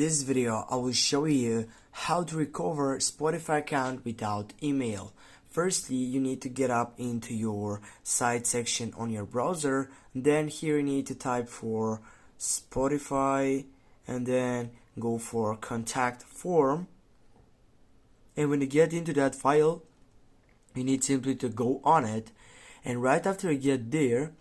this video, I will show you how to recover Spotify account without email. Firstly, you need to get up into your site section on your browser. Then here you need to type for Spotify and then go for contact form. And when you get into that file, you need simply to go on it. And right after you get there,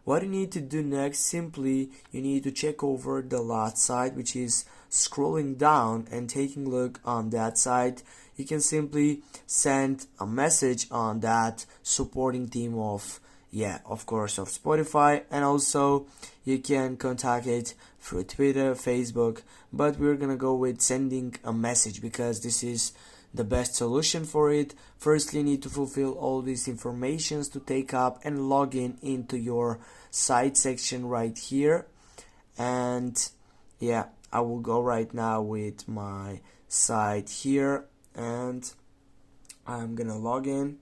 what you need to do next, simply you need to check over the last site, which is scrolling down and taking a look on that site. You can simply send a message on that supporting team of course of Spotify, and also you can contact it through Twitter, Facebook, but we're gonna go with sending a message because this is the best solution for it. Firstly, you need to fulfill all these informations to take up and log in into your site section right here. And I will go right now with my site here and I'm gonna log in.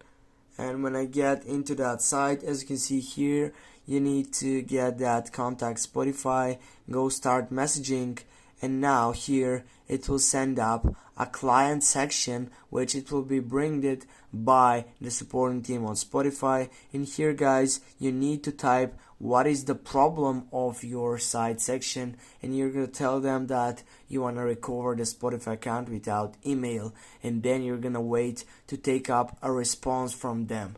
And when I get into that site, as you can see here, you need to get that contact Spotify, go start messaging, and now here it will send up a client section which it will be bringed by the supporting team on Spotify. And here, guys, you need to type what is the problem of your site section, and you're gonna tell them that you want to recover the Spotify account without email, and then you're gonna wait to take up a response from them.